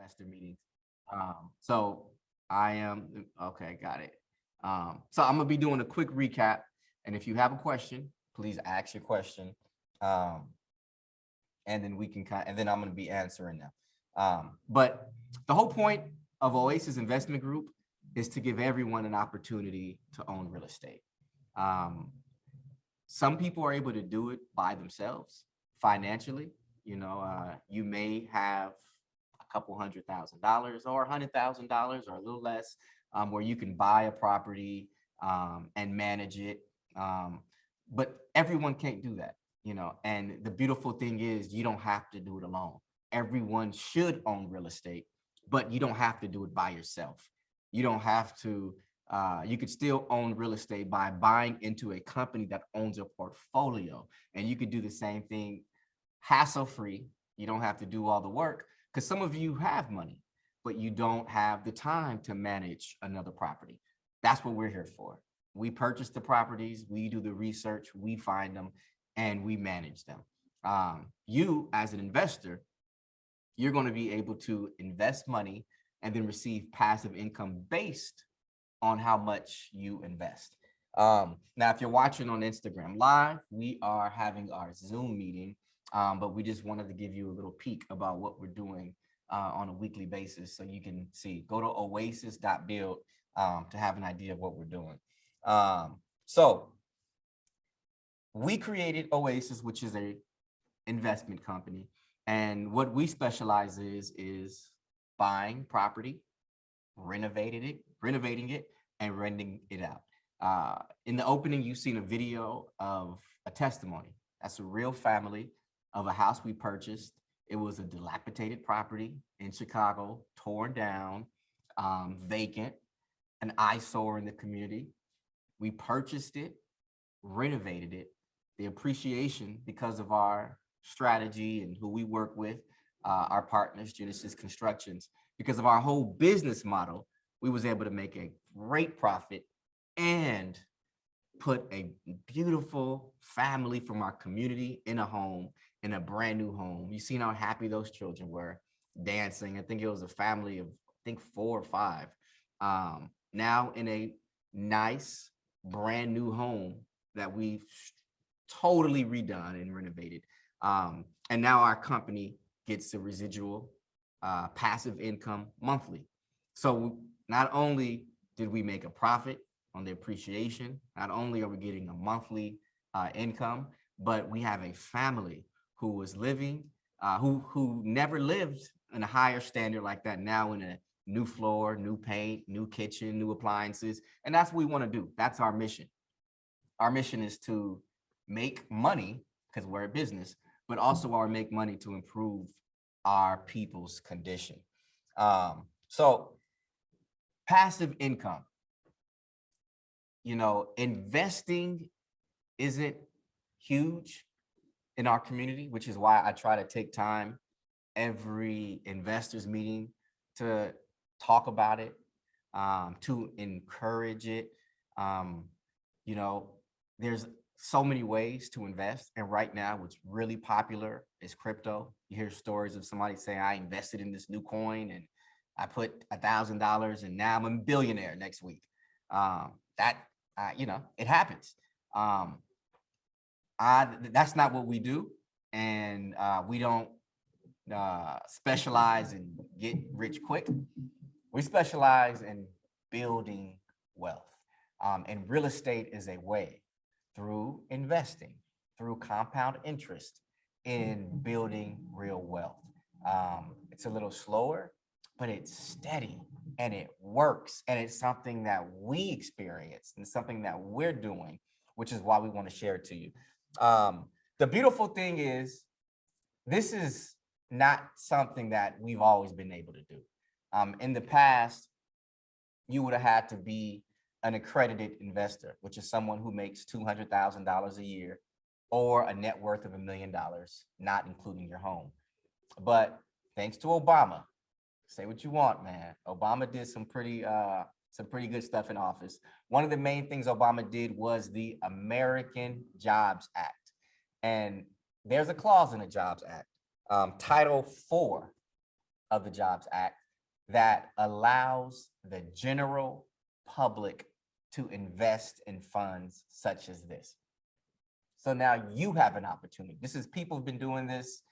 investor meetings. So I am, okay, got it. So I'm gonna be doing a quick recap. And if you have a question, please ask your question. Um, and then we can and then I'm gonna be answering them. But the whole point of Oasis Investment Group is to give everyone an opportunity to own real estate. Um, some people are able to do it by themselves financially. You may have a couple $100,000 or $100,000 or a little less, where you can buy a property and manage it. But everyone can't do that, and the beautiful thing is you don't have to do it alone. Everyone should own real estate, but you don't have to do it by yourself. You don't have to, you could still own real estate by buying into a company that owns a portfolio. And you could do the same thing hassle-free. You don't have to do all the work, because some of you have money, but you don't have the time to manage another property. That's what we're here for. We purchase the properties, we do the research, we find them, and we manage them. You, as an investor, you're going to be able to invest money and then receive passive income based on how much you invest. Now, if you're watching on Instagram Live, we are having our Zoom meeting, but we just wanted to give you a little peek about what we're doing on a weekly basis, so you can see. Go to OASIS.Build to have an idea of what we're doing. So we created Oasis, which is a investment company. And what we specialize is buying property, renovating it, and renting it out. In the opening, you've seen a video of a testimony. That's a real family of a house we purchased. It was a dilapidated property in Chicago, torn down, vacant, an eyesore in the community. We purchased it, renovated it. The appreciation, because of our strategy and who we work with, our partners, Genesis Constructions, because of our whole business model, we was able to make a great profit and put a beautiful family from our community in a home, in a brand new home. You seen how happy those children were dancing. I think it was a family of, 4 or 5. Now in a nice brand new home that we've totally redone and renovated. And now our company gets the residual passive income monthly. So not only did we make a profit on the appreciation, not only are we getting a monthly income, but we have a family who was living, who never lived in a higher standard like that, now in a new floor, new paint, new kitchen, new appliances. And that's what we want to do. That's our mission. Our mission is to make money, because we're a business, but also make money to improve our people's condition. So passive income, investing isn't huge in our community, which is why I try to take time every investors meeting to talk about it, to encourage it. There's so many ways to invest. And right now, what's really popular is crypto. You hear stories of somebody saying, I invested in this new coin and I put $1,000 and now I'm a billionaire next week. It happens. That's not what we do. And we don't specialize in get rich quick. We specialize in building wealth. And real estate is a way, through investing, through compound interest, in building real wealth. It's a little slower, but it's steady and it works. And it's something that we experience and something that we're doing, which is why we want to share it to you. The beautiful thing is, this is not something that we've always been able to do. In the past, you would have had to be an accredited investor, which is someone who makes $200,000 a year or a net worth of $1 million, not including your home. But thanks to Obama, say what you want, man, Obama did some pretty good stuff in office. One of the main things Obama did was the American Jobs Act. And there's a clause in the Jobs Act, Title 4 of the Jobs Act that allows the general public to invest in funds such as this. So now you have an opportunity. This is people have been doing this,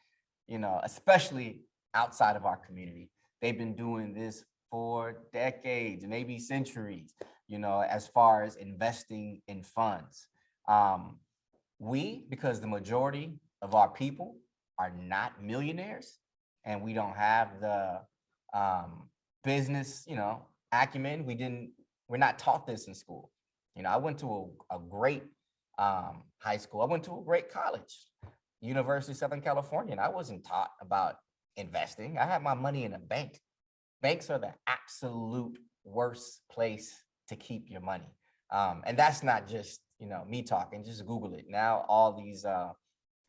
especially outside of our community. They've been doing this for decades, maybe centuries, as far as investing in funds. Because the majority of our people are not millionaires and we don't have the business, acumen. We're not taught this in school. I went to a great high school. I went to a great college, University of Southern California, and I wasn't taught about investing. I had my money in a bank. Banks are the absolute worst place to keep your money. And that's not just, me talking, just Google it. Now, all these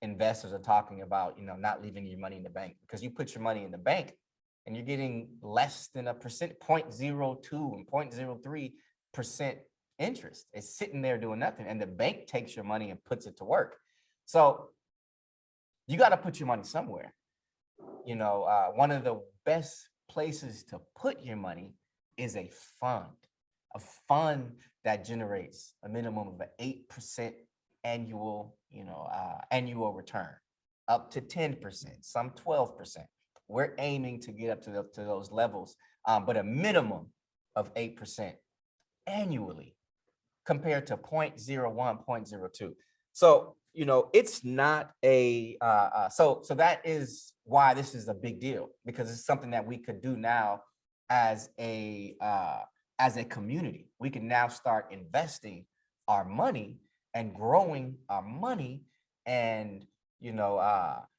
investors are talking about, not leaving your money in the bank, because you put your money in the bank and you're getting less than a percent, 0.02 and 0.03% interest. It's sitting there doing nothing. And the bank takes your money and puts it to work. So you got to put your money somewhere. One of the best places to put your money is a fund that generates a minimum of an 8% annual return, up to 10%, some 12%. We're aiming to get up to those levels, but a minimum of 8% annually compared to 0.01, 0.02. So, it's not so that is why this is a big deal, because it's something that we could do now as a community. We can now start investing our money and growing our money. And,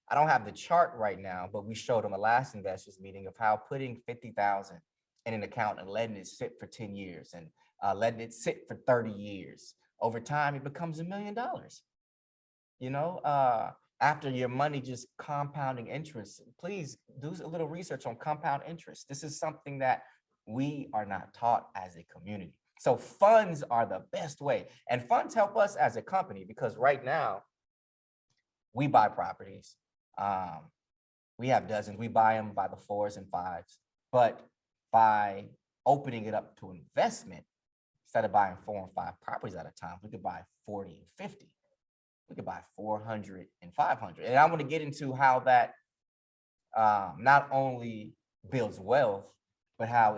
I don't have the chart right now, but we showed on the last investors meeting of how putting 50,000 in an account and letting it sit for 10 years and letting it sit for 30 years. Over time, it becomes $1 million. After your money just compounding interest, please do a little research on compound interest. This is something that we are not taught as a community. So funds are the best way. And funds help us as a company, because right now we buy properties. We have dozens. We buy them by the 4s and 5s. But by opening it up to investment, instead of buying 4 and 5 properties at a time, we could buy 40 and 50. We could buy 400 and 500. And I want to get into how that not only builds wealth, but how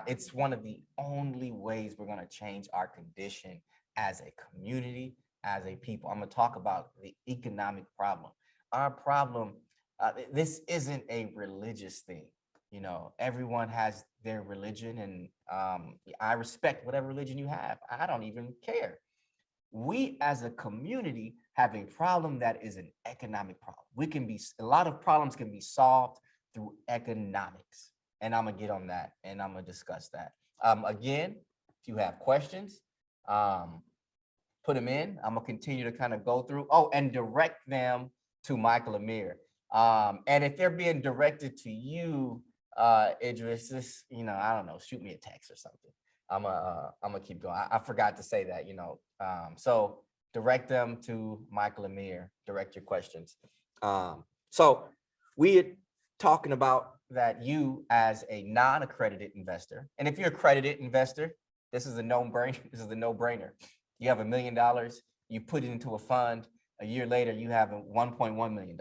it's one of the only ways we're going to change our condition as a community, as a people. I'm going to talk about the economic problem. Our problem, this isn't a religious thing. Everyone has their religion, and I respect whatever religion you have. I don't even care. We as a community have a problem that is an economic problem. A lot of problems can be solved through economics. And I'm gonna get on that and I'm gonna discuss that. Again, if you have questions, put them in. I'm gonna continue to kind of go through, and direct them to Michael Amir. And if they're being directed to you, Idris, this, I don't know, shoot me a text or something. I'm gonna keep going. I forgot to say that, so direct them to Michael Amir, direct your questions. So we're talking about that you as a non-accredited investor, and if you're an accredited investor, this is a no-brainer. You have $1 million, you put it into a fund, a year later, you have $1.1 million,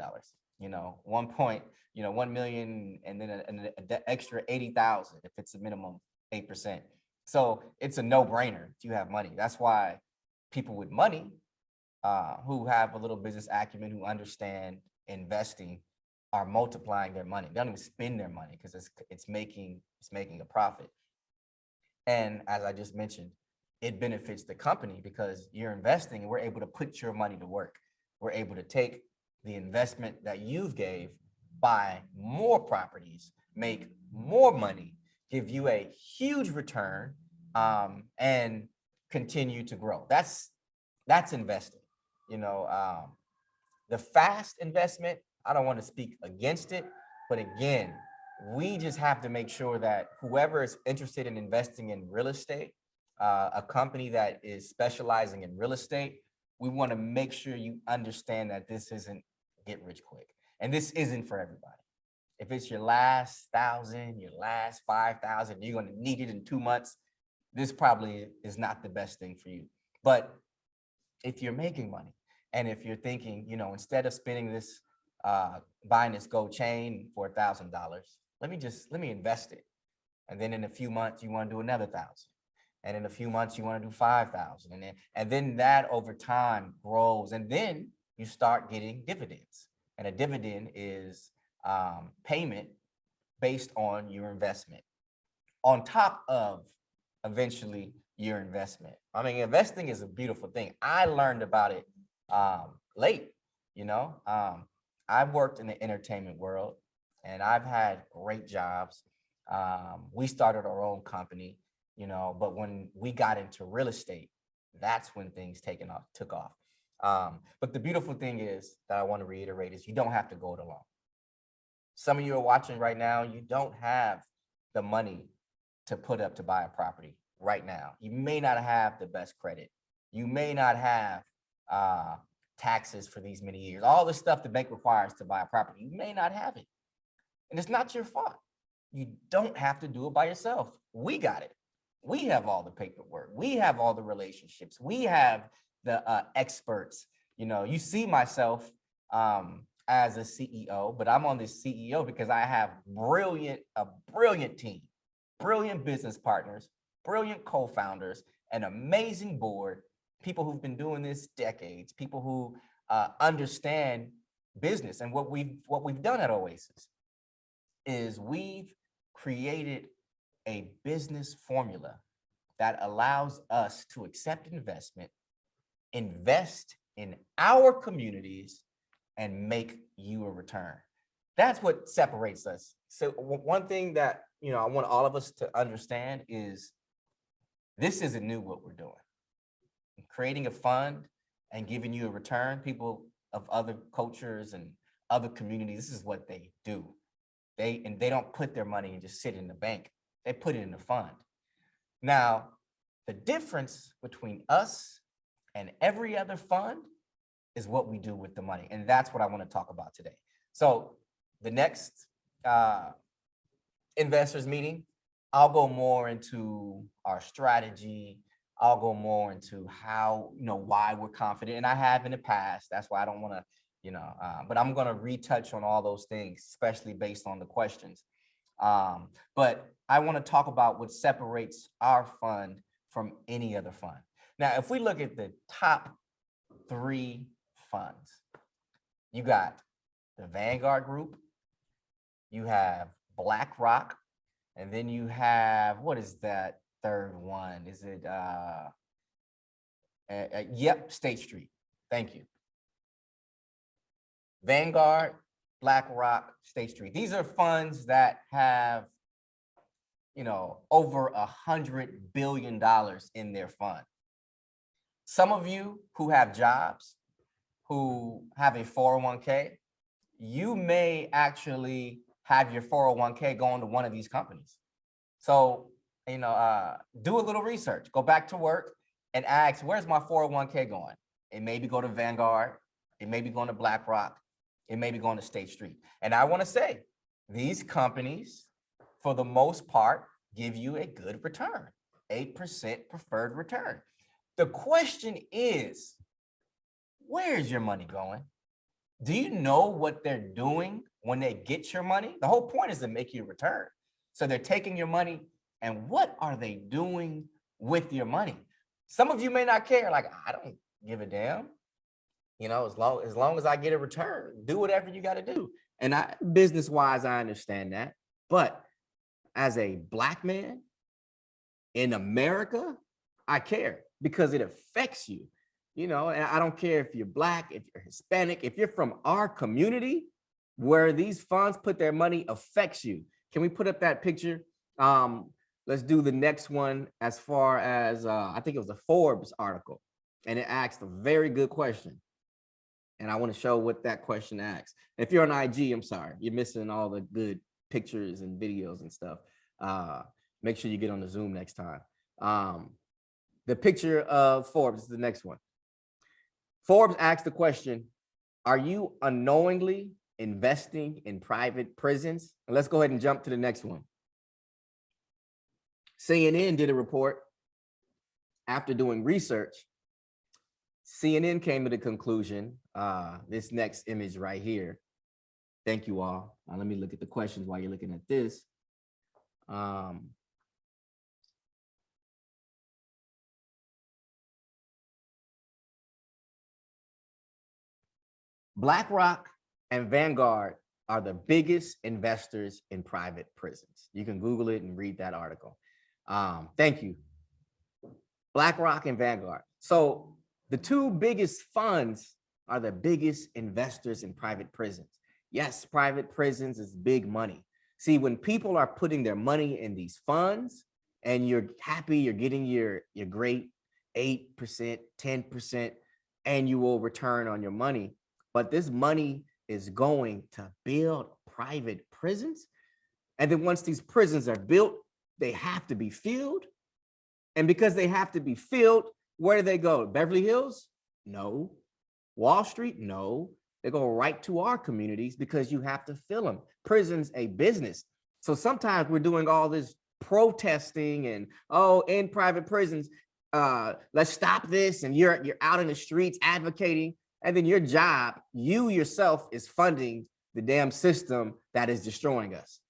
1 million, and then an extra 80,000 if it's a minimum 8%. So it's a no-brainer if you have money. That's why people with money who have a little business acumen, who understand investing, are multiplying their money. They don't even spend their money because it's making a profit. And as I just mentioned, it benefits the company because you're investing and we're able to put your money to work. We're able to take the investment that you've gave, buy more properties, make more money, give you a huge return, and continue to grow. That's investing. The fast investment, I don't want to speak against it, but again, we just have to make sure that whoever is interested in investing in real estate, a company that is specializing in real estate, we want to make sure you understand that this isn't get rich quick. And this isn't for everybody. If it's your last 1,000, your last 5,000, you're going to need it in 2 months, this probably is not the best thing for you. But if you're making money, and if you're thinking, instead of spending this, buying this gold chain for $1,000, let me invest it. And then in a few months, you want to do another 1,000. And in a few months, you want to do 5,000. And then that over time grows. And then you start getting dividends. And a dividend is payment based on your investment on top of eventually your investment. I mean, investing is a beautiful thing. I learned about it late, I've worked in the entertainment world and I've had great jobs. We started our own company, but when we got into real estate, that's when things took off. But the beautiful thing is that I want to reiterate is you don't have to go it alone. Some of you are watching right now, you don't have the money to put up to buy a property right now. You may not have the best credit. You may not have taxes for these many years. All the stuff the bank requires to buy a property, you may not have it. And it's not your fault. You don't have to do it by yourself. We got it. We have all the paperwork. We have all the relationships. We have the experts. You see myself as a CEO, but I'm on this CEO because I have a brilliant team, brilliant business partners, brilliant co-founders, an amazing board, people who've been doing this decades, people who understand business. And what we've done at Oasis is we've created a business formula that allows us to accept investment, invest in our communities, and make you a return. That's what separates us. So one thing that I want all of us to understand is this isn't new what we're doing. Creating a fund and giving you a return, people of other cultures and other communities, this is what they do. They don't put their money and just sit in the bank. They put it in a fund. Now, the difference between us and every other fund is what we do with the money. And that's what I want to talk about today. So the next investors meeting, I'll go more into our strategy. I'll go more into how, why we're confident. And I have in the past. That's why I don't want to, but I'm going to retouch on all those things, especially based on the questions. But I want to talk about what separates our fund from any other fund. Now, if we look at the top 3 funds, you got the Vanguard Group, you have BlackRock, and then you have, what is that third one? Is it, yep, State Street. Thank you. Vanguard, BlackRock, State Street. These are funds that have, over $100 billion in their fund. Some of you who have jobs, who have a 401k, you may actually have your 401k going to one of these companies. So, do a little research, go back to work and ask, where's my 401k going? It may be going to Vanguard, it may be going to BlackRock, it may be going to State Street. And I want to say, these companies, for the most part, give you a good return, 8% preferred return. The question is, where's your money going? Do you know what they're doing when they get your money? The whole point is to make you a return. So they're taking your money, and what are they doing with your money? Some of you may not care, like, I don't give a damn. As long as I get a return, do whatever you got to do. And business-wise, I understand that. But as a Black man in America, I care because it affects you. And I don't care if you're Black, if you're Hispanic, if you're from our community, where these funds put their money affects you. Can we put up that picture? Let's do the next one as far as, I think it was a Forbes article, and it asked a very good question. And I want to show what that question asks. If you're on IG, I'm sorry, you're missing all the good pictures and videos and stuff. Make sure you get on the Zoom next time. The picture of Forbes is the next one. Forbes asked the question, are you unknowingly investing in private prisons. And let's go ahead and jump to the next one. CNN did a report after doing research. CNN came to the conclusion, this next image right here. Thank you all. Now, let me look at the questions while you're looking at this. BlackRock and Vanguard are the biggest investors in private prisons. You can Google it and read that article. Thank you. BlackRock and Vanguard. So the two biggest funds are the biggest investors in private prisons. Yes, private prisons is big money. See, when people are putting their money in these funds and you're happy, you're getting your great 8%, 10% annual return on your money, but this money is going to build private prisons. And then once these prisons are built, they have to be filled. And because they have to be filled, where do they go? Beverly Hills? No. Wall Street? No. They go right to our communities because you have to fill them. Prison's a business. So sometimes we're doing all this protesting and, oh, in private prisons, let's stop this. And you're out in the streets advocating. And then your job, you yourself, is funding the damn system that is destroying us.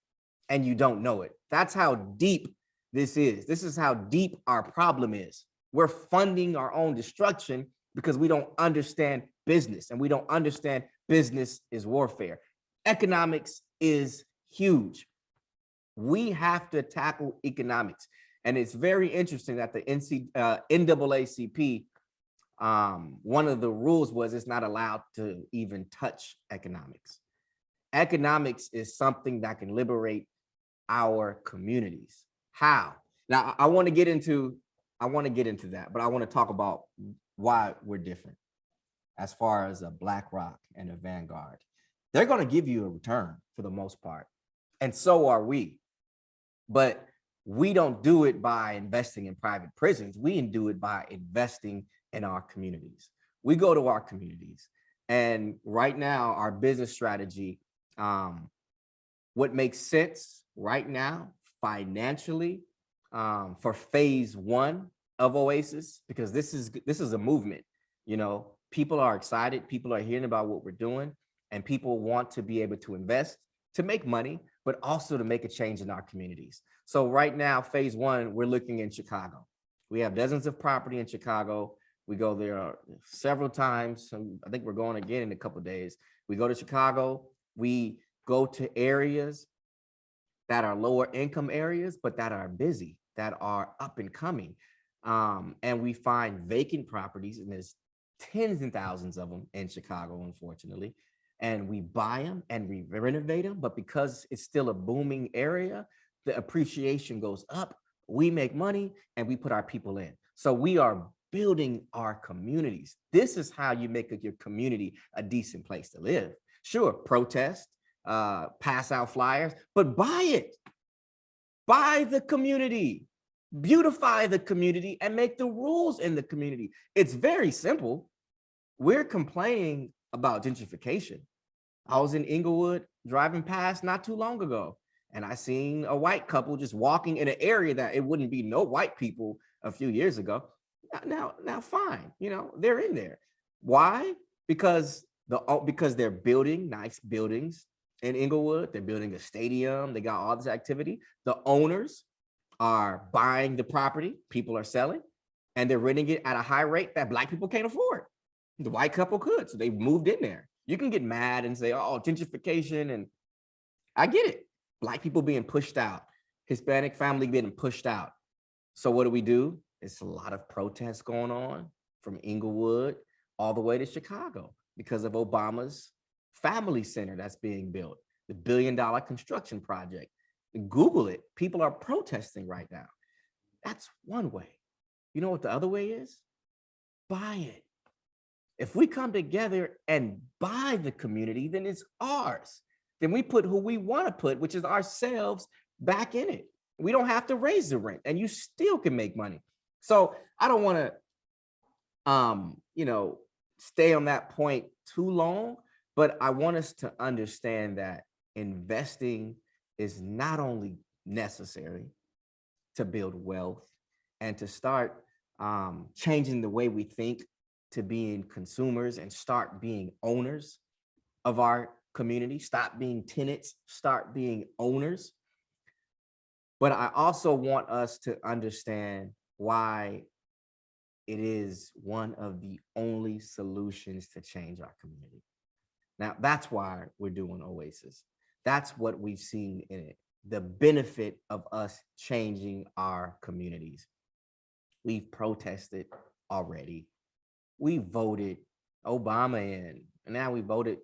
And you don't know it. That's how deep this is. This is how deep our problem is. We're funding our own destruction because we don't understand business, and we don't understand business is warfare. Economics is huge. We have to tackle economics. And it's very interesting that the NAACP, one of the rules was it's not allowed to even touch economics. Economics is something that can liberate our communities. How? Now, I want to get into that, but I want to talk about why we're different. As far as a BlackRock and a Vanguard, they're going to give you a return for the most part, and so are we. But we don't do it by investing in private prisons. We do it by investing in our communities. We go to our communities, and right now, our business strategy, what makes sense right now financially, for phase one of OASIS, because this is a movement. You know, people are excited, people are hearing about what we're doing, and people want to be able to invest to make money, but also to make a change in our communities. So right now, phase one, we're looking in Chicago. We have dozens of property in Chicago. We go there several times. I think we're going again in a couple of days. We go to Chicago. We go to areas that are lower income areas, but that are busy, that are up and coming. And we find vacant properties, and there's tens and thousands of them in Chicago, unfortunately. And we buy them and we renovate them. But because it's still a booming area, the appreciation goes up, we make money, and we put our people in. So we are building our communities. This is how you make your community a decent place to live. Sure, protest, pass out flyers, but buy it. Buy the community, beautify the community, and make the rules in the community. It's very simple. We're complaining about gentrification. I was in Inglewood driving past not too long ago, and I seen a white couple just walking in an area that it wouldn't be no white people a few years ago. Now fine, you know, they're in there. Why? Because they're building nice buildings in Inglewood. They're building a stadium. They got all this activity. The owners are buying the property. People are selling, and they're renting it at a high rate that Black people can't afford. The white couple could, so they moved in there. You can get mad and say, oh, gentrification, and I get it. Black people being pushed out, Hispanic family being pushed out. So what do? It's a lot of protests going on from Inglewood all the way to Chicago because of Obama's family center that's being built, the $1 billion construction project. Google it. People are protesting right now. That's one way. You know what the other way is? Buy it. If we come together and buy the community, then it's ours. Then we put who we want to put, which is ourselves, back in it. We don't have to raise the rent, and you still can make money. So I don't want to, stay on that point too long, But I want us to understand that investing is not only necessary to build wealth and to start changing the way we think to being consumers and start being owners of our community, stop being tenants, start being owners. But I also want us to understand why it is one of the only solutions to change our community. Now, that's why we're doing OASIS. That's what we've seen in it, the benefit of us changing our communities. We've protested already. We voted Obama in, and now we voted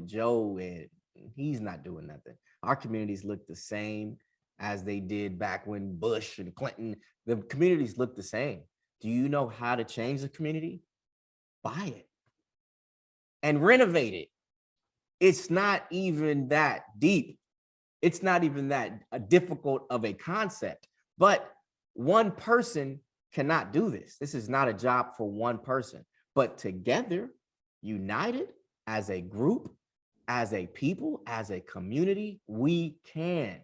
Joe in. He's not doing nothing. Our communities look the same as they did back when Bush and Clinton. The communities look the same. Do you know how to change the community? Buy it and renovate it. It's not even that deep. It's not even that difficult of a concept, but one person cannot do this. This is not a job for one person, but together, united as a group, as a people, as a community, we can.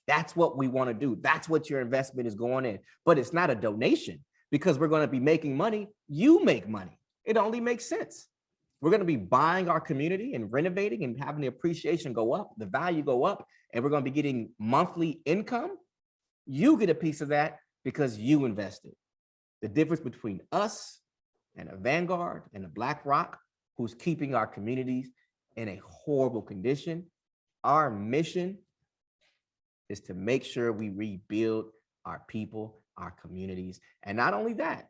That's what we want to do. That's what your investment is going in, but it's not a donation because we're going to be making money. You make money. It only makes sense. We're going to be buying our community and renovating and having the appreciation go up, the value go up, and we're going to be getting monthly income. You get a piece of that because you invested. The difference between us and a Vanguard and a BlackRock, who's keeping our communities in a horrible condition, our mission is to make sure we rebuild our people, our communities. And not only that,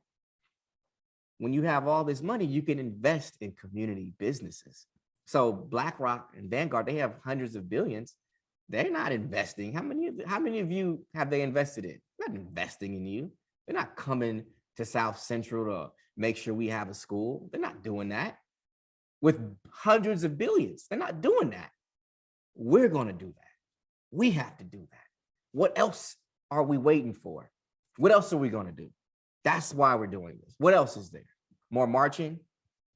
when you have all this money, you can invest in community businesses. So BlackRock and Vanguard, they have hundreds of billions. They're not investing. How many of you have they invested in? They're not investing in you. They're not coming to South Central to make sure we have a school. They're not doing that. With hundreds of billions, they're not doing that. We're going to do that. We have to do that. What else are we waiting for? What else are we going to do? That's why we're doing this. What else is there? More marching,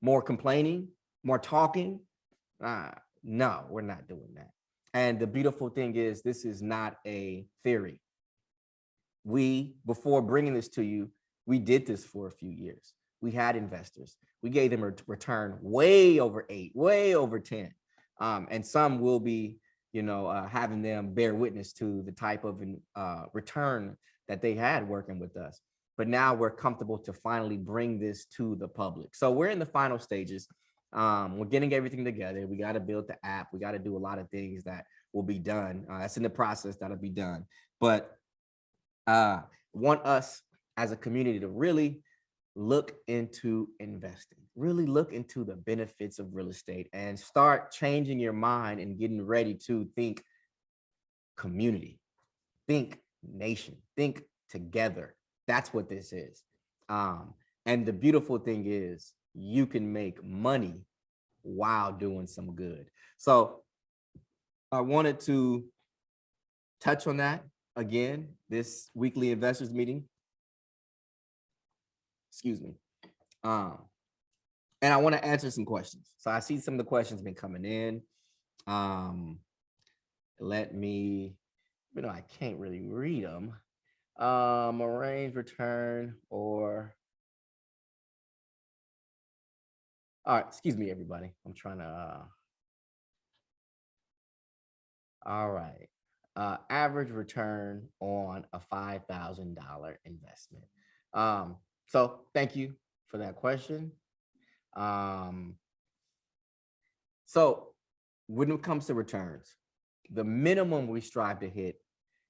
more complaining, more talking? No, we're not doing that. And the beautiful thing is, this is not a theory. Before bringing this to you, we did this for a few years. We had investors. We gave them a return way over 8, way over 10. And some will be, having them bear witness to the type of return that they had working with us. But now we're comfortable to finally bring this to the public. So we're in the final stages. We're getting everything together. We got to build the app. We got to do a lot of things that will be done. That's in the process, that'll be done. But want us as a community to really look into investing, really look into the benefits of real estate and start changing your mind and getting ready to think community, think nation, think together. That's what this is. And the beautiful thing is you can make money while doing some good. So I wanted to touch on that again, this weekly investors meeting. Excuse me. And I want to answer some questions. So I see some of the questions been coming in. Let me, I can't really read them. Arrange return or, all right, excuse me, everybody. I'm trying to, all right. Average return on a $5,000 investment. So thank you for that question. So when it comes to returns, the minimum we strive to hit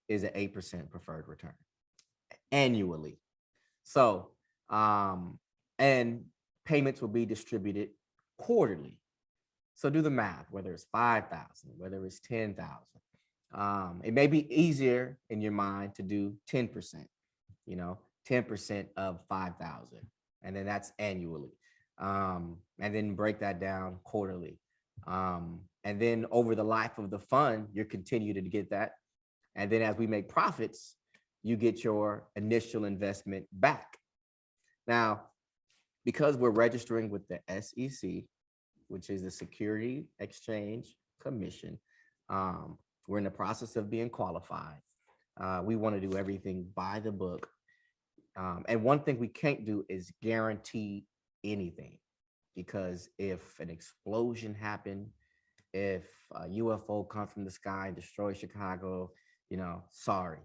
is an 8% preferred return annually. So, and payments will be distributed quarterly. So do the math, whether it's 5,000, whether it's 10,000. It may be easier in your mind to do 10%, 10% of 5,000, and then that's annually. And then break that down quarterly. And then over the life of the fund, you continue to get that. And then as we make profits, you get your initial investment back. Now, because we're registering with the SEC, which is the Security Exchange Commission. We're in the process of being qualified. We want to do everything by the book. And one thing we can't do is guarantee anything, because if an explosion happened, if a UFO comes from the sky and destroys Chicago, sorry,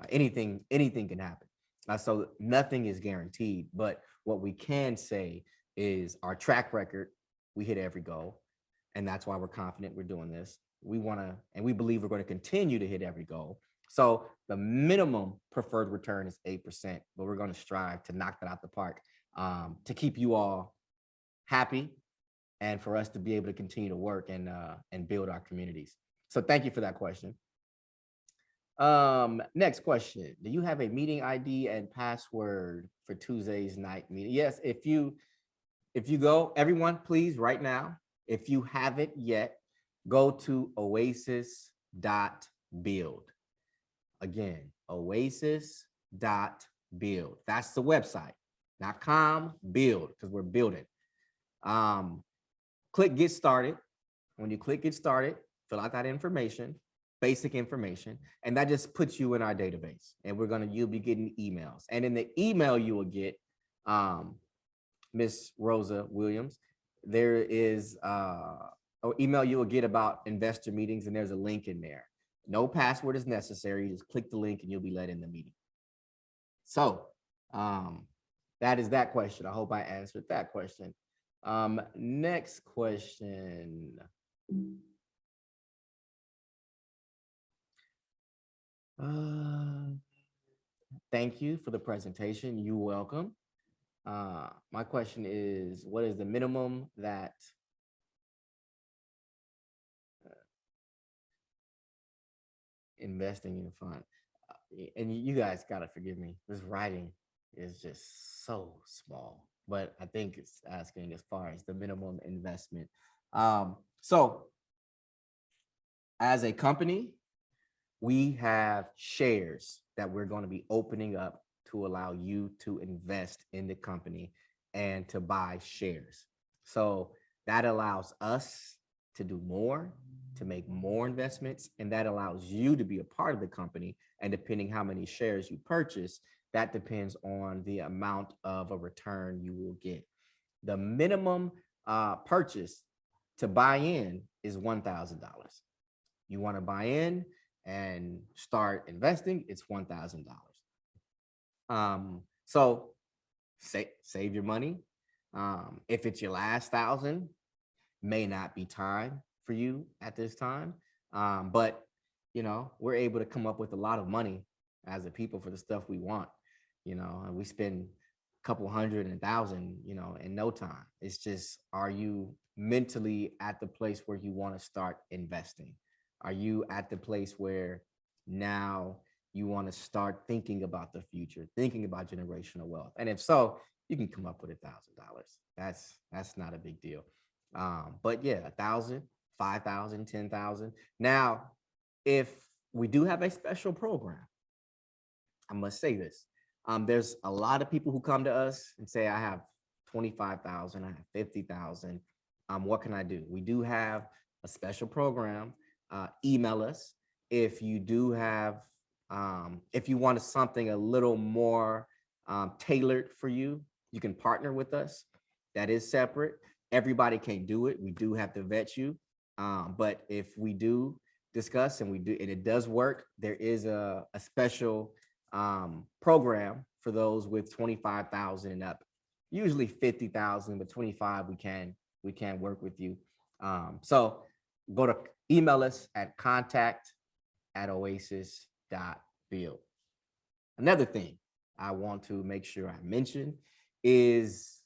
anything can happen. So nothing is guaranteed, but what we can say is our track record, we hit every goal. And that's why we're confident we're doing this. We want to, and we believe we're going to continue to hit every goal. So the minimum preferred return is 8%, but we're going to strive to knock that out the park, to keep you all happy and for us to be able to continue to work and build our communities. So thank you for that question. Next question. Do you have a meeting ID and password for Tuesday's night meeting? Yes, if you go, everyone, please, right now, if you haven't yet, go to OASIS.Build. Again, OASIS.Build. That's the website, not .com, build, because we're building. Click get started. When you click get started, fill out that information, basic information, and that just puts you in our database. And you'll be getting emails. And in the email you will get, Miss Rosa Williams, there is an email you will get about investor meetings, and there's a link in there. No password is necessary. You just click the link and you'll be let in the meeting. So that is that question. I hope I answered that question. Next question. Thank you for the presentation. You're welcome. My question is, what is the minimum that investing in a fund? And you guys got to forgive me. This writing is just so small, but I think it's asking as far as the minimum investment. So as a company, we have shares that we're going to be opening up to allow you to invest in the company and to buy shares. So that allows us to do more, to make more investments, and that allows you to be a part of the company. And depending how many shares you purchase, that depends on the amount of a return you will get. The minimum purchase to buy in is $1,000. You want to buy in and start investing, it's $1,000. So save your money. If it's your last $1,000, may not be time for you at this time. But we're able to come up with a lot of money as a people for the stuff we want, and we spend a couple hundred and $1,000, in no time. It's just, are you mentally at the place where you want to start investing? Are you at the place where now you want to start thinking about the future, thinking about generational wealth? And if so, you can come up with $1,000. That's not a big deal. But yeah, 1,000, 5,000, 10,000. Now, if we do have a special program, I must say this. There's a lot of people who come to us and say, I have 25,000, I have 50,000. What can I do? We do have a special program. Email us if you do have, if you want something a little more tailored for you. You can partner with us. That is separate. Everybody can't do it. We do have to vet you. But if we do discuss and it does work, there is a special program for those with 25,000 and up. Usually 50,000, but 25 we can work with you. So go to email us at contact@oasis.build. Another thing I want to make sure I mention is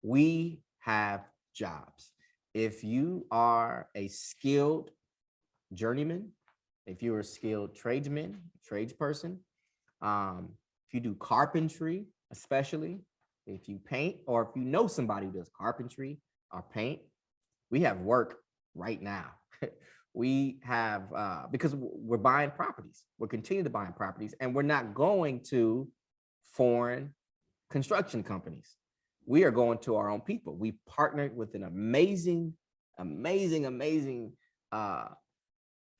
we have jobs. If you are a skilled journeyman, if you're a skilled tradesperson, if you do carpentry, especially if you paint, or if you know somebody who does carpentry or paint, we have work right now. We have, because we're buying properties, we're continuing to buy properties, and we're not going to foreign construction companies. we are going to our own people. We partnered with an amazing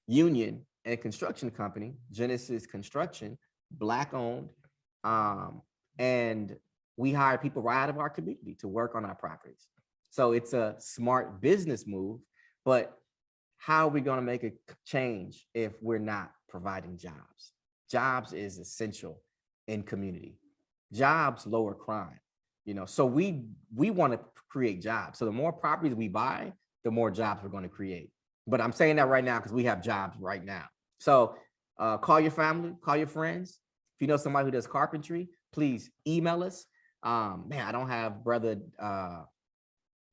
union and construction company, Genesis Construction, Black owned. And we hire people right out of our community to work on our properties. So it's a smart business move, but how are we going to make a change if we're not providing jobs? Jobs is essential in community. Jobs lower crime, so we want to create jobs. So the more properties we buy, the more jobs we're going to create. But I'm saying that right now because we have jobs right now. So call your family, call your friends. If you know somebody who does carpentry, please email us. Man, I don't have brother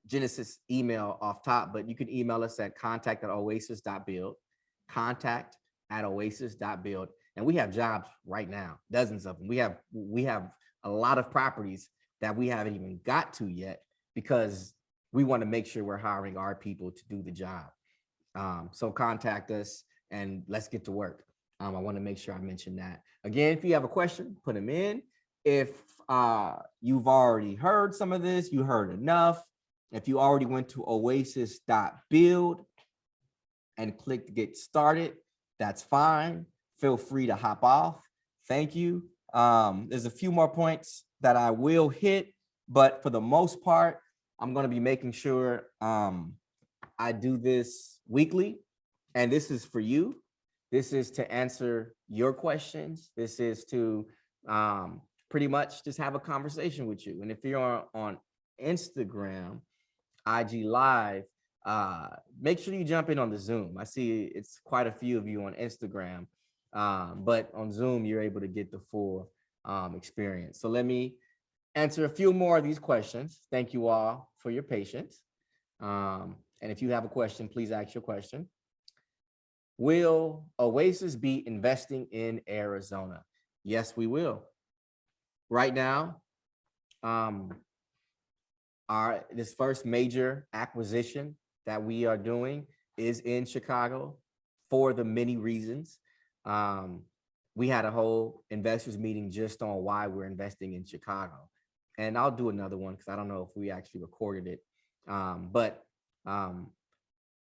Genesis email off top, but you can email us at contact@oasis.build, contact@oasis.build. And we have jobs right now, dozens of them. We have a lot of properties that we haven't even got to yet because we want to make sure we're hiring our people to do the job. So contact us and let's get to work. I want to make sure I mention that. Again, if you have a question, put them in. If you've already heard some of this, you heard enough. If you already went to OASIS.Build and click to get started, that's fine. Feel free to hop off. Thank you. There's a few more points that I will hit, but for the most part, I'm going to be making sure I do this weekly, and this is for you. This is to answer your questions. This is to pretty much just have a conversation with you. And if you're on Instagram, IG Live, make sure you jump in on the Zoom. I see it's quite a few of you on Instagram, but on Zoom, you're able to get the full experience. So let me answer a few more of these questions. Thank you all for your patience. And if you have a question, please ask your question. Will Oasis be investing in Arizona? Yes, we will. Right now, this first major acquisition that we are doing is in Chicago for the many reasons. We had a whole investors meeting just on why we're investing in Chicago. And I'll do another one because I don't know if we actually recorded it. But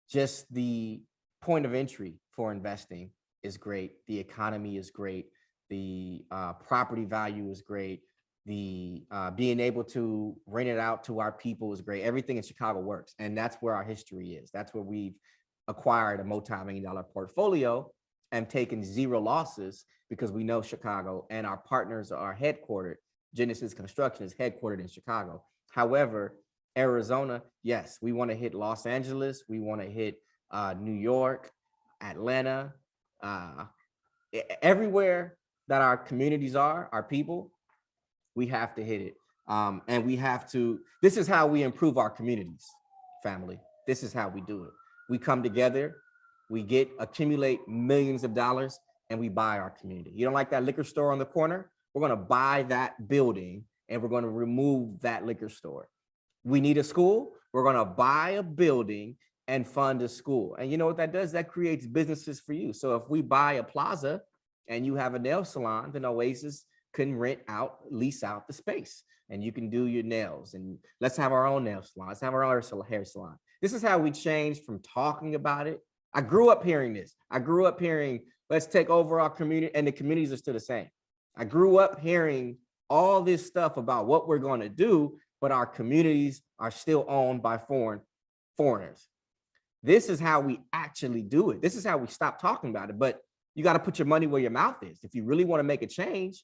just the point of entry for investing is great. The economy is great. The property value is great. The being able to rent it out to our people is great. Everything in Chicago works. And that's where our history is. That's where we've acquired a multi-million-dollar portfolio and taken zero losses because we know Chicago and our partners are headquartered. Genesis Construction is headquartered in Chicago. However, Arizona, yes, we want to hit Los Angeles. We want to hit New York, Atlanta, everywhere that our communities are, our people, we have to hit it. And we have to, this is how we improve our communities, family. This is how we do it. We come together, we accumulate millions of dollars, and we buy our community. You don't like that liquor store on the corner? We're going to buy that building and we're going to remove that liquor store. We need a school. We're going to buy a building and fund a school. And you know what that does? That creates businesses for you. So if we buy a plaza and you have a nail salon, then Oasis can lease out the space and you can do your nails. And let's have our own nail salon. Let's have our own hair salon. This is how we changed from talking about it. I grew up hearing this. I grew up hearing, let's take over our community, and the communities are still the same. I grew up hearing all this stuff about what we're going to do, but our communities are still owned by foreigners. This is how we actually do it. This is how we stop talking about it. But you got to put your money where your mouth is. If you really want to make a change,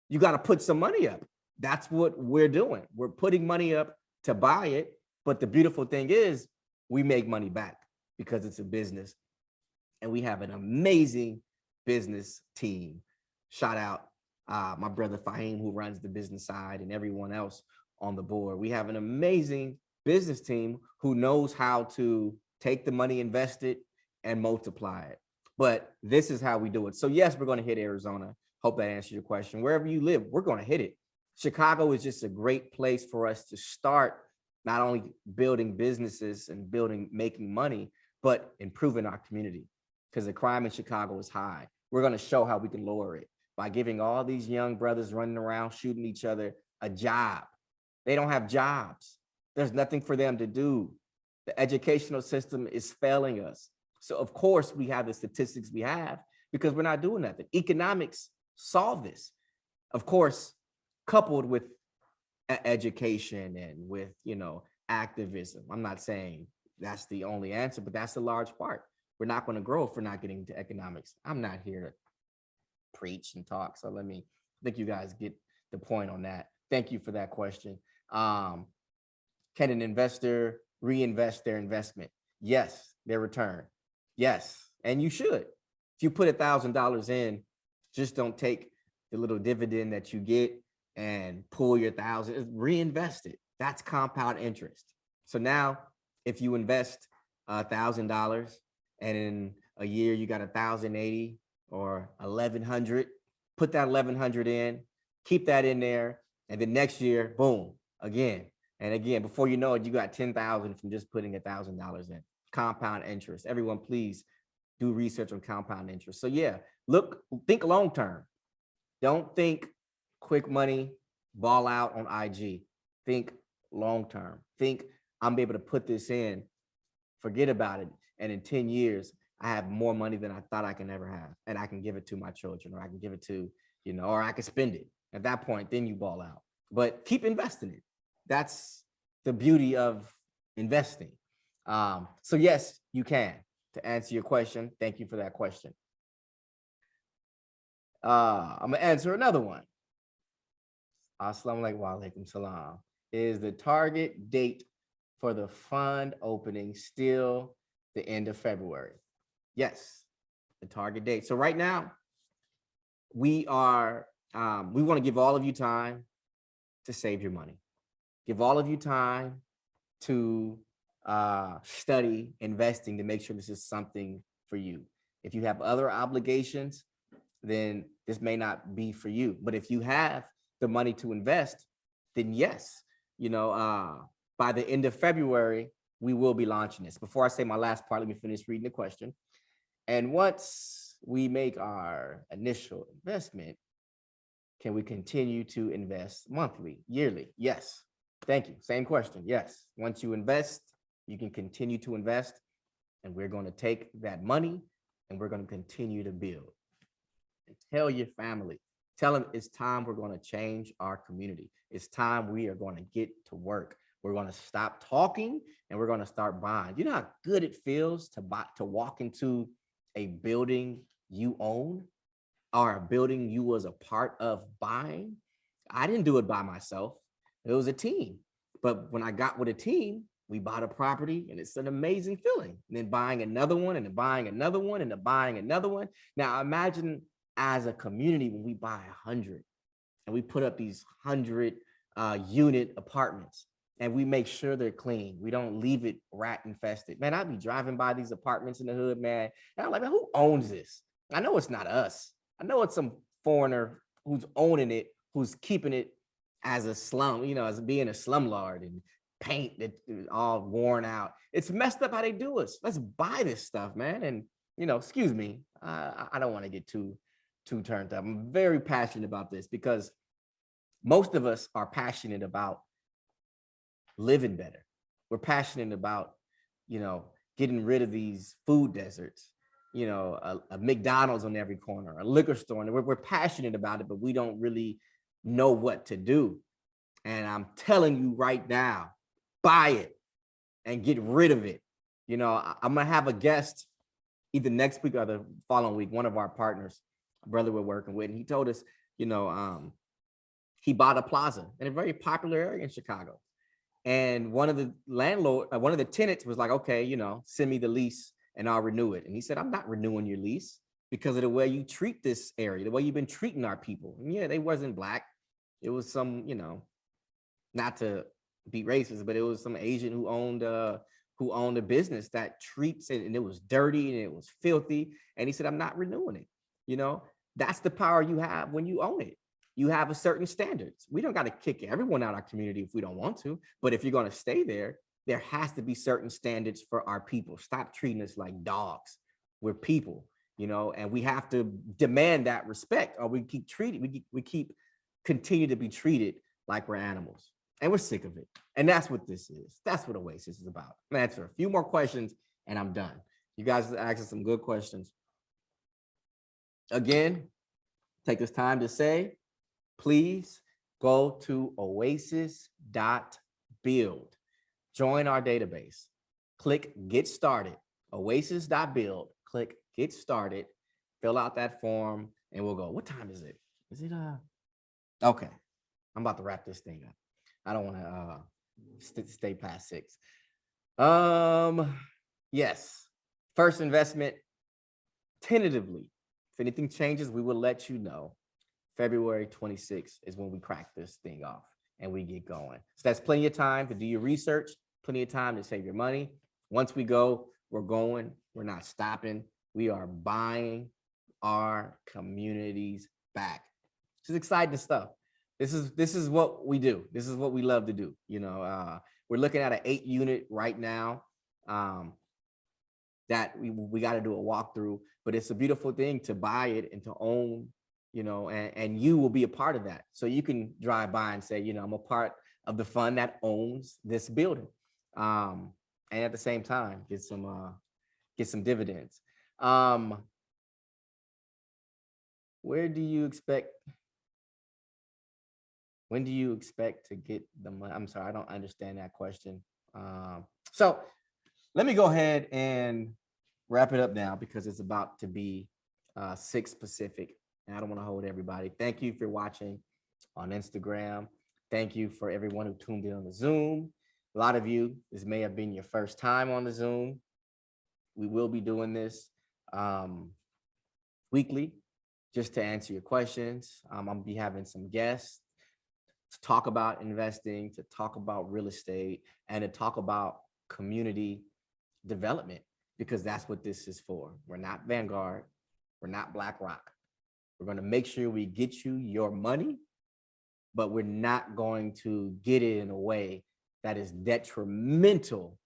you got to put some money up. That's what we're doing. We're putting money up to buy it. But the beautiful thing is we make money back because it's a business. And we have an amazing business team. Shout out my brother Fahim, who runs the business side, and everyone else on the board. We have an amazing business team who knows how to take the money invested and multiply it. But this is how we do it. So yes, we're going to hit Arizona. Hope that answers your question. Wherever you live, we're going to hit it. Chicago is just a great place for us to start, not only building businesses and making money, but improving our community, because the crime in Chicago is high. We're going to show how we can lower it by giving all these young brothers running around shooting each other a job. They don't have jobs. There's nothing for them to do. The educational system is failing us. So of course we have the statistics we have because we're not doing nothing. Economics solve this. Of course, coupled with education and with, activism. I'm not saying that's the only answer, but that's a large part. We're not going to grow if we're not getting into economics. I'm not here to preach and talk. So I think you guys get the point on that. Thank you for that question. Can an investor reinvest their investment? Yes, their return. Yes, and you should. If you put $1,000 in, just don't take the little dividend that you get and pull your 1,000, reinvest it. That's compound interest. So now if you invest $1,000 and in a year you got 1,080 or 1,100, put that 1,100 in, keep that in there. And then next year, boom, again. And again, before you know it, you got 10,000 from just putting $1,000 in. Compound interest. Everyone, please do research on compound interest. So yeah, think long-term. Don't think quick money, ball out on IG. Think long-term. Think I'm able to put this in, forget about it. And in 10 years, I have more money than I thought I can ever have. And I can give it to my children, or I can give it to, or I can spend it. At that point, then you ball out. But keep investing it. That's the beauty of investing. So yes, you can. To answer your question, thank you for that question. I'm gonna answer another one. Assalamu alaikum salam. Is the target date for the fund opening still the end of February? Yes, the target date. So right now, we want to give all of you time to save your money. Give all of you time to study investing to make sure this is something for you. If you have other obligations, then this may not be for you. But if you have the money to invest, then yes, by the end of February, we will be launching this. Before I say my last part, let me finish reading the question. And once we make our initial investment, can we continue to invest monthly, yearly? Yes. Thank you. Same question. Yes. Once you invest, you can continue to invest, and we're going to take that money and we're going to continue to build. And tell your family, tell them it's time we're going to change our community. It's time we are going to get to work. We're going to stop talking and we're going to start buying. You know how good it feels to walk into a building you own or a building you was a part of buying? I didn't do it by myself. It was a team. But when I got with a team, we bought a property and it's an amazing feeling. And then buying another one and then buying another one and then buying another one. Now imagine as a community when we buy 100 and we put up these 100 unit apartments and we make sure they're clean. We don't leave it rat infested. Man, I'd be driving by these apartments in the hood, man. And I'm like, man, who owns this? I know it's not us. I know it's some foreigner who's owning it, who's keeping it as a slum, as being a slumlord and paint that all worn out. It's messed up how they do us. Let's buy this stuff, man. And, excuse me, I don't want to get too turned up. I'm very passionate about this because most of us are passionate about living better. We're passionate about, getting rid of these food deserts, a McDonald's on every corner, a liquor store. And we're passionate about it, but we don't really know what to do. And I'm telling you right now, buy it and get rid of it. I'm going to have a guest either next week or the following week, one of our partners, a brother we're working with, and he told us, he bought a plaza in a very popular area in Chicago. And one of the tenants was like, okay, send me the lease and I'll renew it. And he said, I'm not renewing your lease because of the way you treat this area, the way you've been treating our people. And yeah, they wasn't Black. It was some, not to be racist, but it was some Asian who owned a business that treats it, and it was dirty and it was filthy. And he said, I'm not renewing it. That's the power you have when you own it. You have a certain standards. We don't got to kick everyone out of our community if we don't want to, but if you're going to stay there, there has to be certain standards for our people. Stop treating us like dogs. We're people, and we have to demand that respect, or we keep continue to be treated like we're animals. And we're sick of it. And that's what this is. That's what Oasis is about. I'm gonna answer a few more questions and I'm done. You guys are asking some good questions. Again, take this time to say, please go to OASIS.Build. Join our database. Click Get Started. OASIS.Build. Click Get Started. Fill out that form and we'll go. What time is it? Is it okay. I'm about to wrap this thing up. I don't want to stay past 6. Yes. First investment, tentatively. If anything changes, we will let you know. February 26th is when we crack this thing off and we get going. So that's plenty of time to do your research, plenty of time to save your money. Once we go, we're going. We're not stopping. We are buying our communities back. This is exciting stuff. This is what we do. This is what we love to do. You know, we're looking at an 8-unit right now that we got to do a walkthrough, but it's a beautiful thing to buy it and to own, you know, and you will be a part of that. So you can drive by and say, you know, I'm a part of the fund that owns this building. And at the same time, get some dividends. When do you expect to get the money? I'm sorry, I don't understand that question. So let me go ahead and wrap it up now because it's about to be 6 Pacific and I don't want to hold everybody. Thank you for watching on Instagram. Thank you for everyone who tuned in on the Zoom. A lot of you, this may have been your first time on the Zoom. We will be doing this weekly just to answer your questions. I'm gonna be having some guests to talk about investing, to talk about real estate, and to talk about community development, because that's what this is for. We're not Vanguard. We're not BlackRock. We're going to make sure we get you your money, but we're not going to get it in a way that is detrimental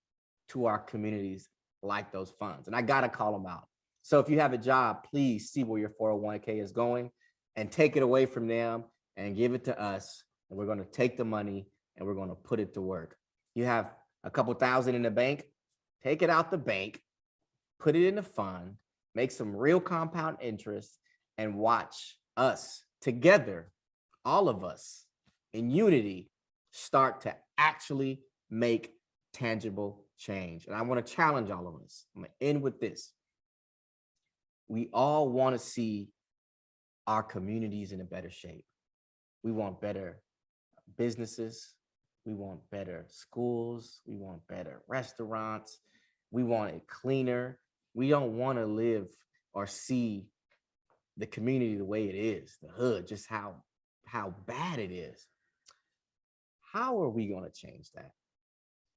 to our communities like those funds. And I got to call them out. So if you have a job, please see where your 401k is going and take it away from them and give it to us. And we're going to take the money and we're going to put it to work. You have a couple thousand in the bank, take it out the bank, put it in a fund, make some real compound interest, and watch us together, all of us in unity, start to actually make tangible change. And I want to challenge all of us. I'm going to end with this. We all want to see our communities in a better shape. We want better businesses. We want better schools. We want better restaurants. We want it cleaner. We don't want to live or see the community the way it is, the hood, just how bad it is. How are we going to change that?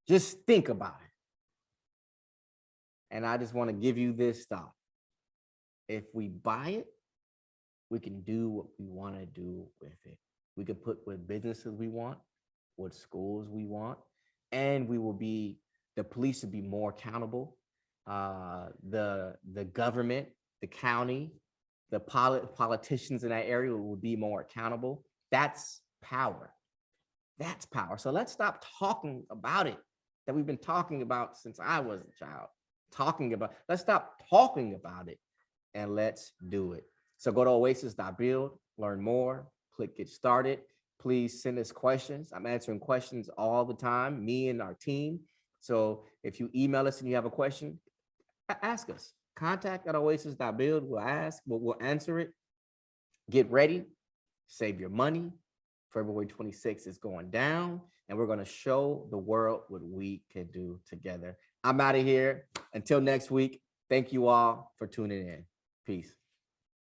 Just think about it. And I just want to give you this thought. If we buy it, we can do what we want to do with it. We can put what businesses we want, what schools we want, and the police will be more accountable. The government, the county, the politicians in that area will be more accountable. That's power. That's power. So let's stop talking about it that we've been talking about since I was a child. Let's stop talking about it and let's do it. So go to OASIS.Build, learn more, click Get Started. Please send us questions. I'm answering questions all the time, me and our team. So if you email us and you have a question, ask us. Contact@OASIS.Build. We'll answer it. Get ready, save your money. February 26th is going down, and we're going to show the world what we can do together. I'm out of here. Until next week, thank you all for tuning in. Peace.